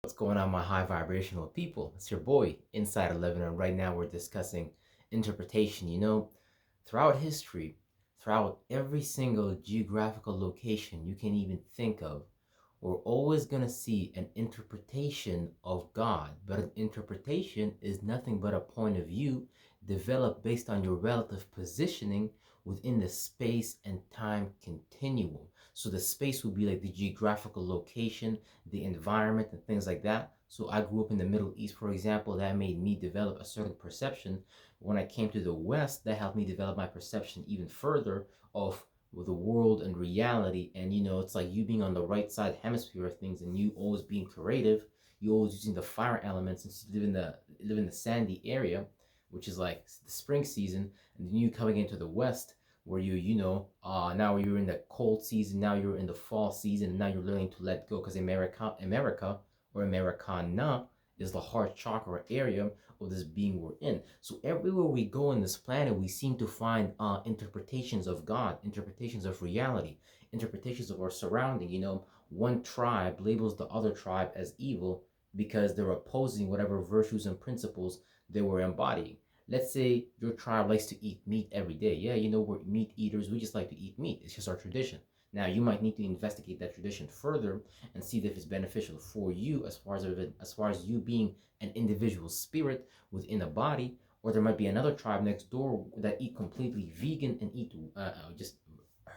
What's going on, my high vibrational people? It's your boy, Inside 11, and right now we're discussing interpretation. Throughout history, throughout every single geographical location you can even think of, we're always going to see an interpretation of God. But an interpretation is nothing but a point of view developed based on your relative positioning within the space and time continuum. So the space would be like the geographical location, the environment, and things like that. So I grew up in the Middle East, for example, that made me develop a certain perception. When I came to the West, that helped me develop my perception even further of the world and reality. And it's like you being on the right side hemisphere of things, and you always being creative, you always using the fire elements since you live in the sandy area, which is like the spring season. And then you coming into the West, where now you're in the cold season, now you're in the fall season, and now you're learning to let go, because America or Americana is the heart chakra area of this being we're in. So everywhere we go on this planet, we seem to find interpretations of God, interpretations of reality, interpretations of our surrounding. One tribe labels the other tribe as evil because they're opposing whatever virtues and principles they were embodying. Let's say your tribe likes to eat meat every day. Yeah, we're meat eaters. We just like to eat meat. It's just our tradition. Now, you might need to investigate that tradition further and see if it's beneficial for you as far as you being an individual spirit within a body, or there might be another tribe next door that eat completely vegan and eat just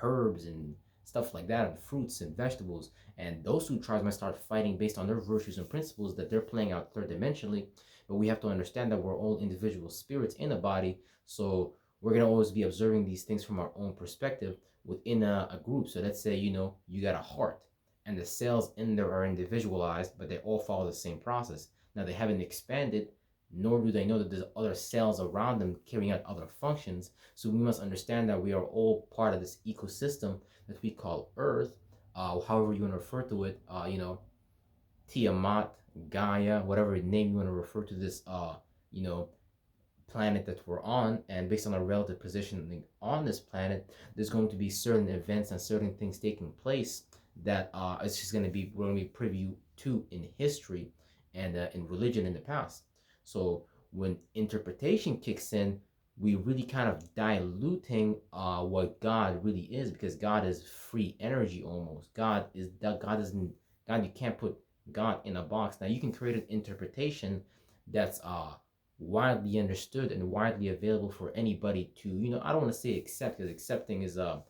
herbs and stuff like that, and fruits and vegetables. And those two tribes might start fighting based on their virtues and principles that they're playing out third dimensionally. But we have to understand that we're all individual spirits in a body, so we're gonna always be observing these things from our own perspective within a group. So let's say you got a heart, and the cells in there are individualized, but they all follow the same process. Now they haven't expanded, nor do they know that there's other cells around them carrying out other functions. So we must understand that we are all part of this ecosystem that we call Earth, however you want to refer to it. Tiamat, Gaia, whatever name you want to refer to this, you know, planet that we're on. And based on our relative positioning on this planet, there's going to be certain events and certain things taking place that it's just going to be we're going to be privy to in history and in religion in the past. So when interpretation kicks in, we really kind of diluting what God really is, because God is free energy almost. God isn't God. You can't put God in a box. Now you can create an interpretation that's widely understood and widely available for anybody to, I don't want to say accept, because accepting is a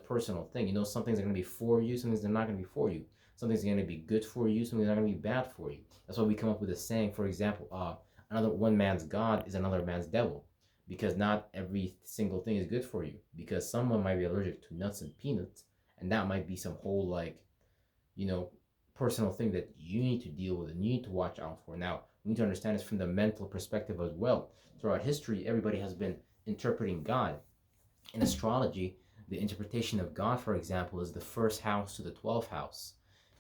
personal thing. Some things are going to be for you, some things are not going to be for you. Some things are going to be good for you, some things are not going to be bad for you. That's why we come up with a saying, for example, another one man's God is another man's devil, because not every single thing is good for you, because someone might be allergic to nuts and peanuts, and that might be some whole you know, personal thing that you need to deal with and you need to watch out for. Now, we need to understand this from the mental perspective as well. Throughout history, everybody has been interpreting God. In astrology, the interpretation of God, for example, is the first house to the 12th house.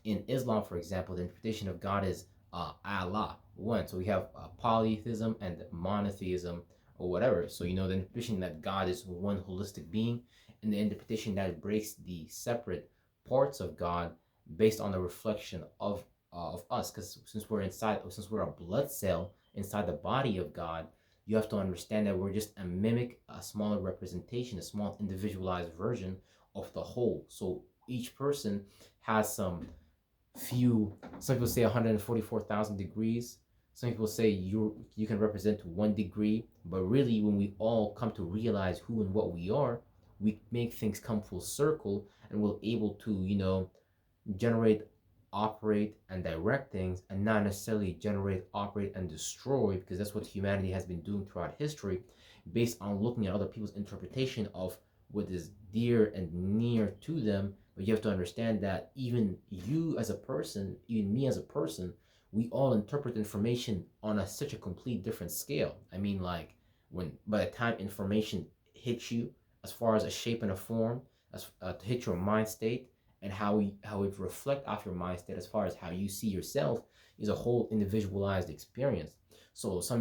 In Islam, for example, the interpretation of God is Allah, one. So we have polytheism and monotheism or whatever. So, the interpretation that God is one holistic being, and the interpretation that breaks the separate parts of God based on the reflection of us. Because since we're a blood cell inside the body of God, you have to understand that we're just a mimic, a smaller representation, a small individualized version of the whole. So each person has some people say 144,000 degrees. Some people say you can represent 1 degree, but really when we all come to realize who and what we are, we make things come full circle, and we're able to, generate, operate, and direct things, and not necessarily generate, operate, and destroy, because that's what humanity has been doing throughout history, based on looking at other people's interpretation of what is dear and near to them. But you have to understand that even you as a person, even me as a person, we all interpret information on such a complete different scale. I mean, like, when by the time information hits you, as far as a shape and a form, as to hit your mind state, and how it reflect off your mind state as far as how you see yourself, is a whole individualized experience. So some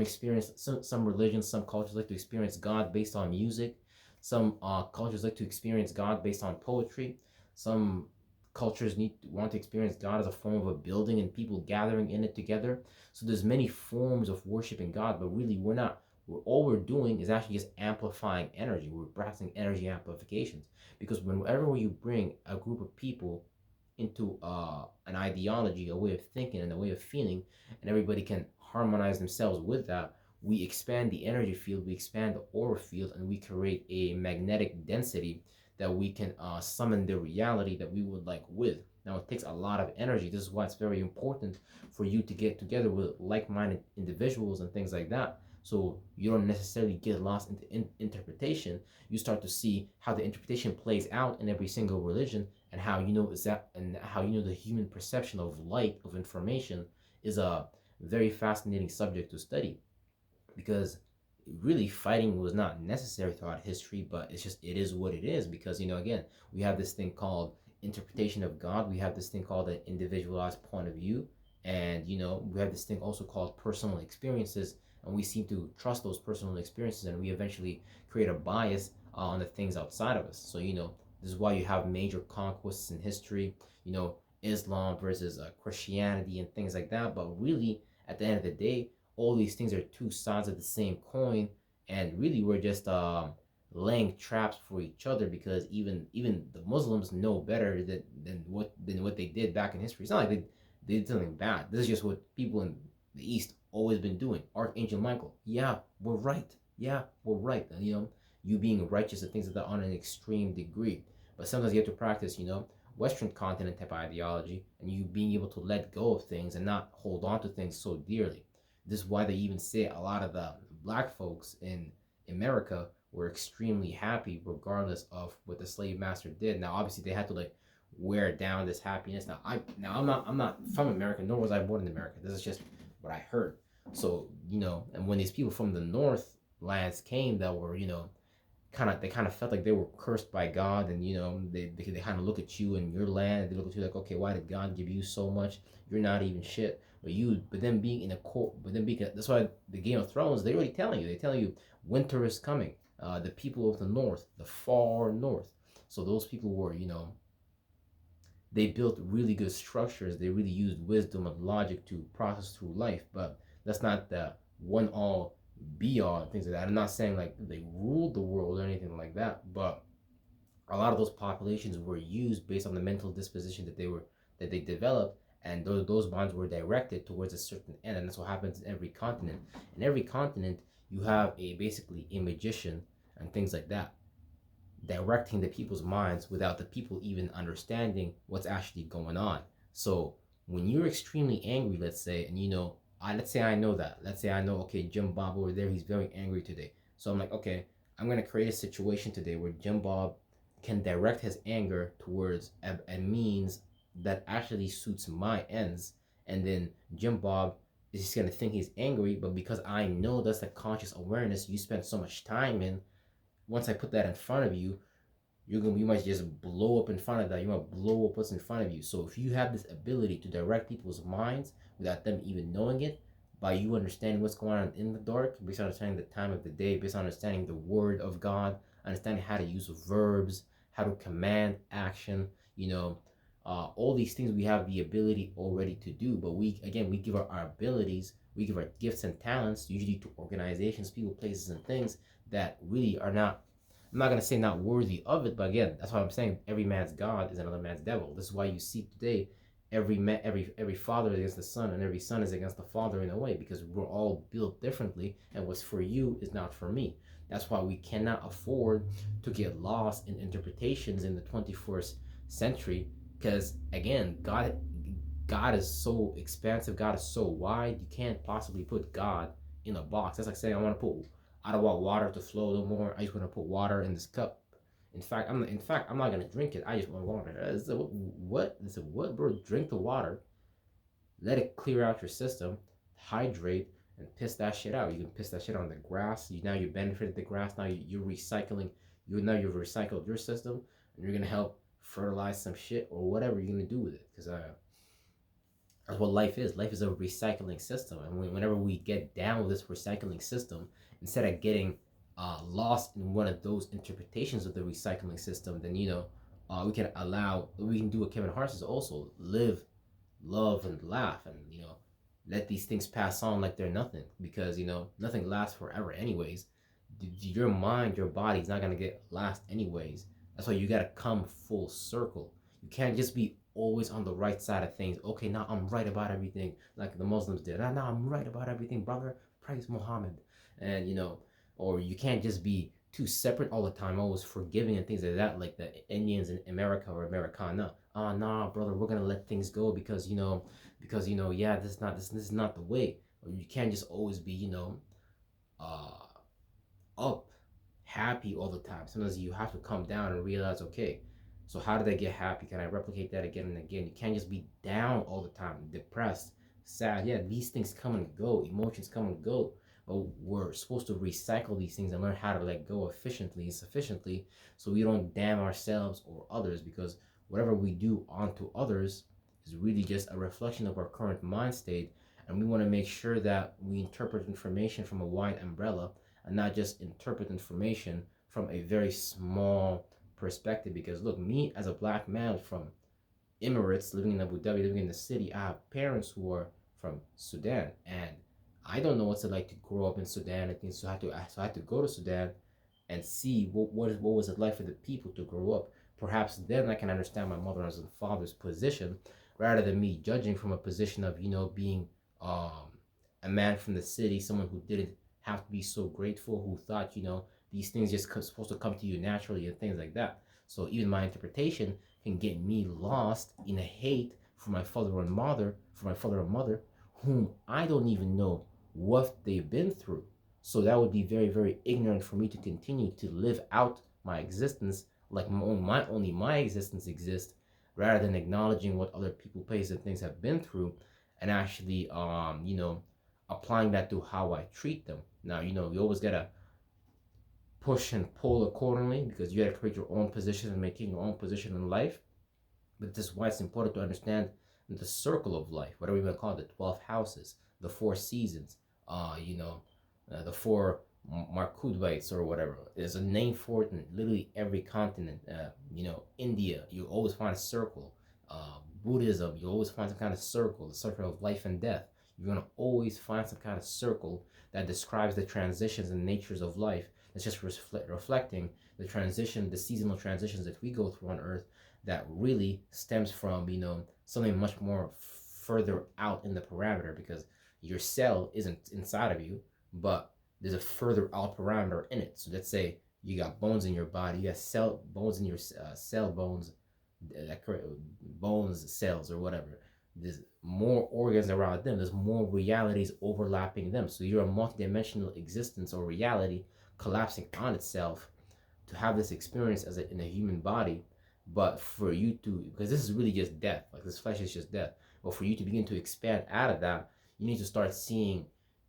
religions, some cultures like to experience God based on music. Some cultures like to experience God based on poetry. Some cultures want to experience God as a form of a building and people gathering in it together. So there's many forms of worshiping God, but really all we're doing is actually just amplifying energy. We're practicing energy amplifications, because whenever you bring a group of people into an ideology, a way of thinking, and a way of feeling, and everybody can harmonize themselves with that, we expand the energy field, we expand the aura field, and we create a magnetic density that we can summon the reality that we would like with. Now, it takes a lot of energy. This is why it's very important for you to get together with like-minded individuals and things like that. So you don't necessarily get lost into interpretation. You start to see how the interpretation plays out in every single religion, and how the human perception of light, of information, is a very fascinating subject to study, because really fighting was not necessary throughout history, but it is what it is, because again, we have this thing called interpretation of God, we have this thing called an individualized point of view, and we have this thing also called personal experiences, and we seem to trust those personal experiences, and we eventually create a bias on the things outside of us. So this is why you have major conquests in history, Islam versus Christianity and things like that. But really, at the end of the day, all these things are two sides of the same coin, and really we're just laying traps for each other, because even the Muslims know better than what they did back in history. It's not like they did something bad. This is just what people in the East always been doing. Archangel Michael, yeah, we're right. Yeah, we're right. And, you being righteous and things like that on an extreme degree. But sometimes you have to practice, Western continent type ideology, and you being able to let go of things and not hold on to things so dearly. This is why they even say a lot of the black folks in America were extremely happy regardless of what the slave master did. Now, obviously, they had to like wear down this happiness. I'm not from America, nor was I born in America. This is just what I heard. So and when these people from the North lands came that were kind of felt like they were cursed by God, and they kind of look at you and your land, and they look at you like, okay, why did God give you so much? You're not even shit. But then being in a court, that's why the Game of Thrones, they're already telling you, winter is coming. The people of the north, the far north. So those people were, they built really good structures. They really used wisdom and logic to process through life. But that's not the one all be all and things like that. I'm not saying like they ruled the world or anything like that, but a lot of those populations were used based on the mental disposition that they developed, and those bonds were directed towards a certain end. And that's what happens in every continent. In every continent, you have basically a magician and things like that, directing the people's minds without the people even understanding what's actually going on. So when you're extremely angry, let's say, and let's say I know that. Let's say I know, okay, Jim Bob over there, he's very angry today. So I'm like, okay, I'm gonna create a situation today where Jim Bob can direct his anger towards a means that actually suits my ends, and then Jim Bob is just gonna think he's angry, but because I know that's the conscious awareness you spend so much time in, once I put that in front of you, you might just blow up in front of that. You might blow up what's in front of you. So if you have this ability to direct people's minds without them even knowing it, by you understanding what's going on in the dark, based on understanding the time of the day, based on understanding the word of God, understanding how to use verbs, how to command action, all these things we have the ability already to do. But we give our abilities, we give our gifts and talents usually to organizations, people, places, and things that really are not, I'm not going to say not worthy of it, but again, that's why I'm saying every man's God is another man's devil. This is why you see today every father is against the son, and every son is against the father in a way, because we're all built differently, and what's for you is not for me. That's why we cannot afford to get lost in interpretations in the 21st century, because again, God is so expansive, God is so wide, you can't possibly put God in a box. That's like saying I don't want water to flow no more. I just want to put water in this cup. In fact, I'm not gonna drink it. I just want water. I said, what? I said, what, bro? Drink the water. Let it clear out your system. Hydrate and piss that shit out. You can piss that shit on the grass. Now you benefited the grass. Now you're recycling. You've recycled your system, and you're gonna help fertilize some shit or whatever you're gonna do with it. Because that's what life is. Life is a recycling system, and whenever we get down with this recycling system, instead of getting lost in one of those interpretations of the recycling system, then we can do what Kevin Hart says also: live, love, and laugh, and let these things pass on like they're nothing, because nothing lasts forever anyways. Your mind, your body's not gonna get last anyways. That's why you gotta come full circle. You can't just be always on the right side of things. Okay, now I'm right about everything, like the Muslims did. Now I'm right about everything, brother. Praise Muhammad. And or you can't just be too separate all the time, always forgiving and things like that, like the Indians in America or Americana. Nah, brother, we're gonna let things go because yeah, this is not the way. Or you can't just always be uh up, happy all the time. Sometimes you have to come down and realize, okay, so how did I get happy? Can I replicate that again and again? You can't just be down all the time, depressed, sad. Yeah, these things come and go, emotions come and go. But we're supposed to recycle these things and learn how to let go efficiently and sufficiently, so we don't damn ourselves or others, because whatever we do onto others is really just a reflection of our current mind state. And we want to make sure that we interpret information from a wide umbrella and not just interpret information from a very small perspective. Because look, me as a black man from Emirates, living in Abu Dhabi, living in the city, I have parents who are from Sudan, and I don't know what's it like to grow up in Sudan and things. So I had to go to Sudan and see what was it like for the people to grow up. Perhaps then I can understand my mother and father's position, rather than me judging from a position of being um, a man from the city, someone who didn't have to be so grateful, who thought these things just supposed to come to you naturally and things like that. So even my interpretation can get me lost in a hate for my father and mother, whom I don't even know what they've been through. So that would be very, very ignorant for me to continue to live out my existence like only my existence exists, rather than acknowledging what other people, places, and things have been through, and actually applying that to how I treat them. Now you always gotta push and pull accordingly, because you gotta create your own position and maintain your own position in life. But this is why it's important to understand the circle of life, whatever you want to call it, the 12 houses, the four seasons, the four Markudvites or whatever. There's a name for it in literally every continent. India, you always find a circle. Buddhism, you always find some kind of circle, the circle of life and death. You're going to always find some kind of circle that describes the transitions and natures of life. It's just reflecting the seasonal transitions that we go through on Earth, that really stems from something much more further out in the parameter, because your cell isn't inside of you, but there's a further out parameter in it. So let's say you got bones in your body, you got cell bones in your cell bones, bones cells or whatever. There's more organs around them, there's more realities overlapping them. So you're a multidimensional existence or reality collapsing on itself to have this experience in a human body. But for you to, because this is really just death, like this flesh is just death, but for you to begin to expand out of that, you need to start seeing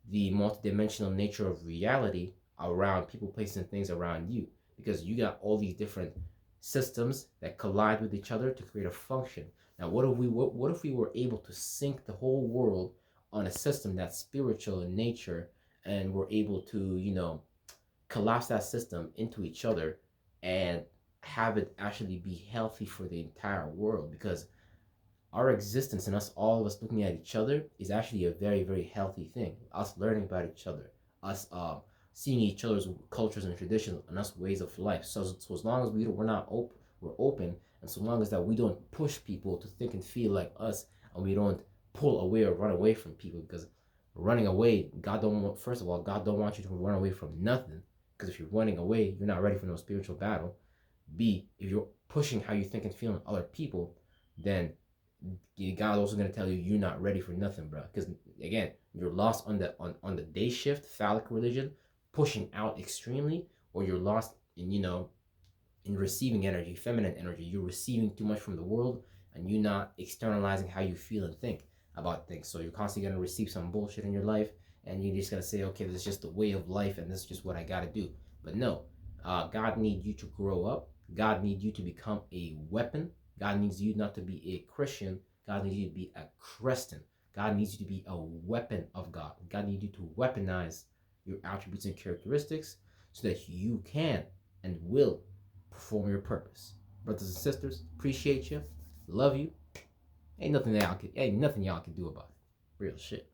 the multidimensional nature of reality around people, places, and things around you, because you got all these different systems that collide with each other to create a function. Now, what if we were able to sync the whole world on a system that's spiritual in nature, and we're able to collapse that system into each other and have it actually be healthy for the entire world? Because our existence and us, all of us looking at each other, is actually a very, very healthy thing. Us learning about each other, us seeing each other's cultures and traditions, and us ways of life. So as long as we're not open, we're open, and so long as that we don't push people to think and feel like us, and we don't pull away or run away from people. Because running away, first of all, God don't want you to run away from nothing. Because if you're running away, you're not ready for no spiritual battle. B, if you're pushing how you think and feel on other people, then God's also gonna tell you you're not ready for nothing, bro. Because again, you're lost on the day shift, phallic religion, pushing out extremely, or you're lost in receiving energy, feminine energy. You're receiving too much from the world, and you're not externalizing how you feel and think about things. So you're constantly gonna receive some bullshit in your life, and you're just gonna say, okay, this is just the way of life, and this is just what I gotta do. But no, God needs you to grow up. God needs you to become a weapon. God needs you not to be a Christian. God needs you to be a Christian. God needs you to be a weapon of God. God needs you to weaponize your attributes and characteristics so that you can and will perform your purpose. Brothers and sisters, appreciate you. Love you. Ain't nothing y'all can do about it. Real shit.